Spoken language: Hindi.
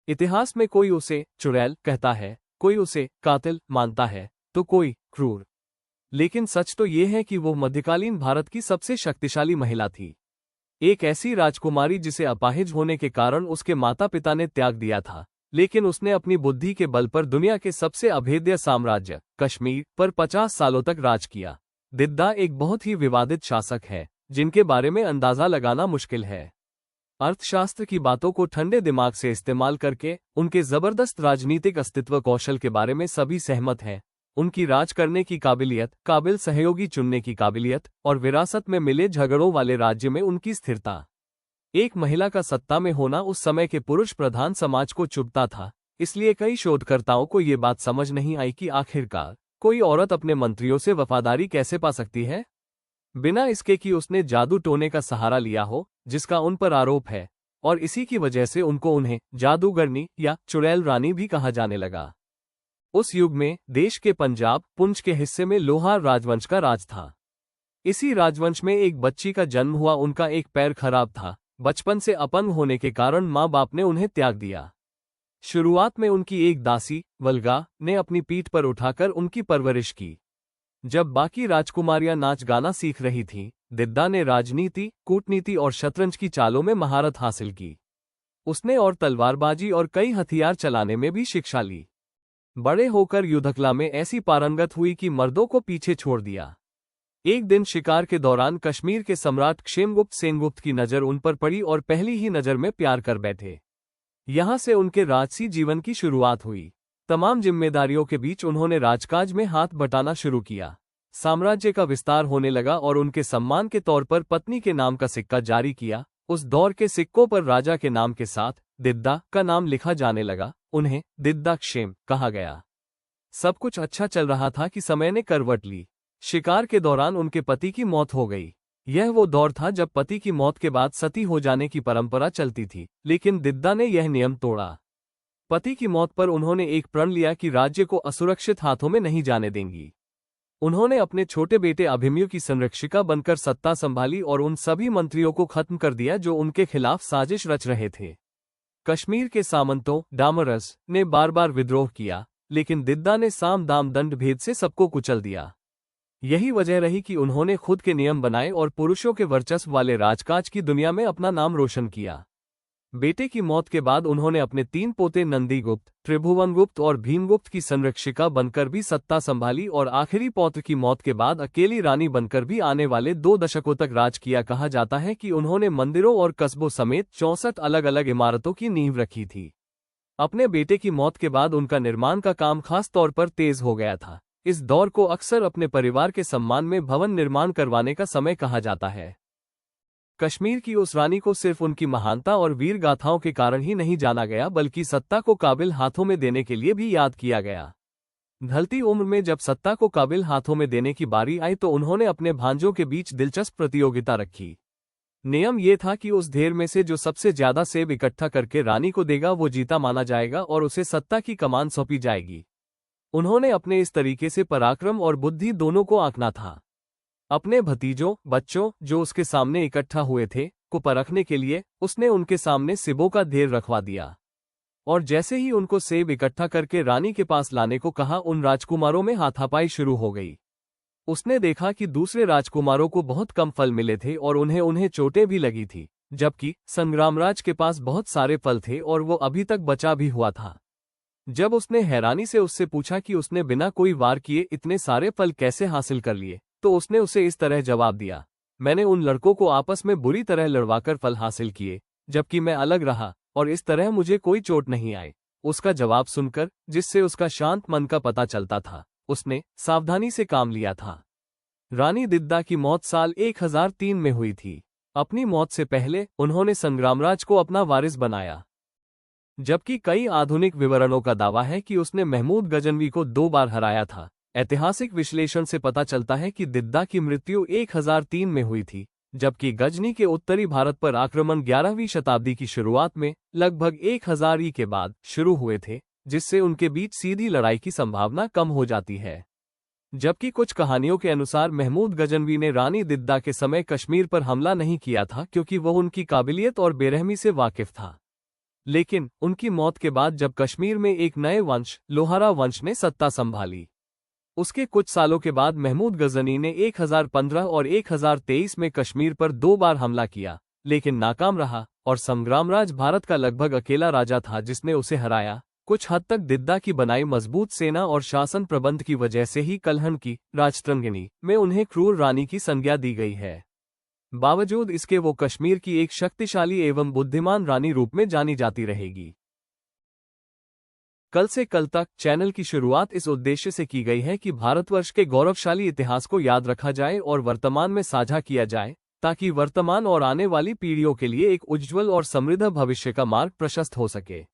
इतिहास में कोई उसे चुड़ैल कहता है, कोई उसे कातिल मानता है, तो कोई क्रूर। लेकिन सच तो ये है कि वो मध्यकालीन भारत की सबसे शक्तिशाली महिला थी। एक ऐसी राजकुमारी जिसे अपाहिज होने के कारण उसके माता पिता ने त्याग दिया था, लेकिन उसने अपनी बुद्धि के बल पर दुनिया के सबसे अभेद्य साम्राज्य कश्मीर पर 50 सालों तक राज किया। दिद्दा एक बहुत ही विवादित शासक है, जिनके बारे में अंदाजा लगाना मुश्किल है। अर्थशास्त्र की बातों को ठंडे दिमाग से इस्तेमाल करके उनके जबरदस्त राजनीतिक अस्तित्व कौशल के बारे में सभी सहमत हैं। उनकी राज करने की काबिलियत, काबिल सहयोगी चुनने की काबिलियत और विरासत में मिले झगड़ों वाले राज्य में उनकी स्थिरता। एक महिला का सत्ता में होना उस समय के पुरुष प्रधान समाज को चुभता था, इसलिए कई शोधकर्ताओं को ये बात समझ नहीं आई कि आखिरकार कोई औरत अपने मंत्रियों से वफादारी कैसे पा सकती है, बिना इसके कि उसने जादू टोने का सहारा लिया हो, जिसका उन पर आरोप है, और इसी की वजह से उन्हें जादूगरनी या चुड़ैल रानी भी कहा जाने लगा। उस युग में देश के पंजाब पुंछ के हिस्से में लोहार राजवंश का राज था। इसी राजवंश में एक बच्ची का जन्म हुआ। उनका एक पैर खराब था। बचपन से अपंग होने के कारण माँ बाप ने उन्हें त्याग दिया। शुरुआत में उनकी एक दासी वल्गा ने अपनी पीठ पर उठाकर उनकी परवरिश की। जब बाकी राजकुमारियां नाच गाना सीख रही थीं, दिद्दा ने राजनीति, कूटनीति और शतरंज की चालों में महारत हासिल की। उसने और तलवारबाजी और कई हथियार चलाने में भी शिक्षा ली। बड़े होकर युद्धकला में ऐसी पारंगत हुई कि मर्दों को पीछे छोड़ दिया। एक दिन शिकार के दौरान कश्मीर के सम्राट क्षेमगुप्त सेनगुप्त की नजर उन पर पड़ी और पहली ही नजर में प्यार कर बैठे। यहां से उनके राजसी जीवन की शुरुआत हुई। तमाम जिम्मेदारियों के बीच उन्होंने राजकाज में हाथ बटाना शुरू किया। साम्राज्य का विस्तार होने लगा और उनके सम्मान के तौर पर पत्नी के नाम का सिक्का जारी किया। उस दौर के सिक्कों पर राजा के नाम के साथ दिद्दा का नाम लिखा जाने लगा। उन्हें दिद्दा क्षेम कहा गया। सब कुछ अच्छा चल रहा था कि समय ने करवट ली। शिकार के दौरान उनके पति की मौत हो गई। यह वो दौर था जब पति की मौत के बाद सती हो जाने की परंपरा चलती थी, लेकिन दिद्दा ने यह नियम तोड़ा। पति की मौत पर उन्होंने एक प्रण लिया कि राज्य को असुरक्षित हाथों में नहीं जाने देंगी। उन्होंने अपने छोटे बेटे अभिमन्यु की संरक्षिका बनकर सत्ता संभाली और उन सभी मंत्रियों को खत्म कर दिया जो उनके खिलाफ साजिश रच रहे थे। कश्मीर के सामंतों डामरस ने बार बार विद्रोह किया, लेकिन दिद्दा ने साम दाम दंड भेद से सबको कुचल दिया। यही वजह रही कि उन्होंने खुद के नियम बनाए और पुरुषों के वर्चस्व वाले राजकाज की दुनिया में अपना नाम रोशन किया। बेटे की मौत के बाद उन्होंने अपने 3 पोते नंदीगुप्त, त्रिभुवनगुप्त और भीमगुप्त की संरक्षिका बनकर भी सत्ता संभाली और आखिरी पौत्र की मौत के बाद अकेली रानी बनकर भी आने वाले 2 दशकों तक राज किया। कहा जाता है कि उन्होंने मंदिरों और कस्बों समेत 64 अलग अलग इमारतों की नींव रखी थी। अपने बेटे की मौत के बाद उनका निर्माण का काम खास तौर पर तेज हो गया था। इस दौर को अक्सर अपने परिवार के सम्मान में भवन निर्माण करवाने का समय कहा जाता है। कश्मीर की उस रानी को सिर्फ उनकी महानता और वीर गाथाओं के कारण ही नहीं जाना गया, बल्कि सत्ता को काबिल हाथों में देने के लिए भी याद किया गया। ढलती उम्र में जब सत्ता को काबिल हाथों में देने की बारी आई तो उन्होंने अपने भांजों के बीच दिलचस्प प्रतियोगिता रखी। नियम ये था कि उस ढेर में से जो सबसे ज्यादा सेब इकट्ठा करके रानी को देगा वो जीता माना जाएगा और उसे सत्ता की कमान सौंपी जाएगी। उन्होंने अपने इस तरीके से पराक्रम और बुद्धि दोनों को आंकना था। अपने भतीजों बच्चों जो उसके सामने इकट्ठा हुए थे को परखने के लिए उसने उनके सामने सेबों का ढेर रखवा दिया, और जैसे ही उनको सेब इकट्ठा करके रानी के पास लाने को कहा, उन राजकुमारों में हाथापाई शुरू हो गई। उसने देखा कि दूसरे राजकुमारों को बहुत कम फल मिले थे और उन्हें चोटें भी लगी थी, जबकि संग्रामराज के पास बहुत सारे फल थे और वो अभी तक बचा भी हुआ था। जब उसने हैरानी से उससे पूछा कि उसने बिना कोई वार किए इतने सारे फल कैसे हासिल कर लिए, तो उसने उसे इस तरह जवाब दिया, मैंने उन लड़कों को आपस में बुरी तरह लड़वाकर फल हासिल किए, जबकि मैं अलग रहा और इस तरह मुझे कोई चोट नहीं आई। उसका जवाब सुनकर, जिससे उसका शांत मन का पता चलता था, उसने सावधानी से काम लिया था। रानी दिद्दा की मौत साल 1003 में हुई थी। अपनी मौत से पहले उन्होंने संग्रामराज को अपना वारिस बनाया, जबकि कई आधुनिक विवरणों का दावा है कि उसने महमूद गजनवी को 2 बार हराया था। ऐतिहासिक विश्लेषण से पता चलता है कि दिद्दा की मृत्यु 1003 में हुई थी, जबकि गजनी के उत्तरी भारत पर आक्रमण 11वीं शताब्दी की शुरुआत में लगभग 1000 ई के बाद शुरू हुए थे, जिससे उनके बीच सीधी लड़ाई की संभावना कम हो जाती है। जबकि कुछ कहानियों के अनुसार महमूद गजनवी ने रानी दिद्दा के समय कश्मीर पर हमला नहीं किया था, क्योंकि वह उनकी काबिलियत और बेरहमी से वाकिफ था। लेकिन उनकी मौत के बाद जब कश्मीर में एक नए वंश लोहारा वंश ने सत्ता संभाली, उसके कुछ सालों के बाद महमूद गजनी ने 1015 और 1023 में कश्मीर पर 2 बार हमला किया, लेकिन नाकाम रहा और संग्रामराज भारत का लगभग अकेला राजा था जिसने उसे हराया। कुछ हद तक दिद्दा की बनाई मजबूत सेना और शासन प्रबंध की वजह से ही कलहन की राजतरंगिणी में उन्हें क्रूर रानी की संज्ञा दी गई है। बावजूद इसके वो कश्मीर की एक शक्तिशाली एवं बुद्धिमान रानी रूप में जानी जाती रहेगी। कल से कल तक चैनल की शुरुआत इस उद्देश्य से की गई है कि भारतवर्ष के गौरवशाली इतिहास को याद रखा जाए और वर्तमान में साझा किया जाए, ताकि वर्तमान और आने वाली पीढ़ियों के लिए एक उज्ज्वल और समृद्ध भविष्य का मार्ग प्रशस्त हो सके।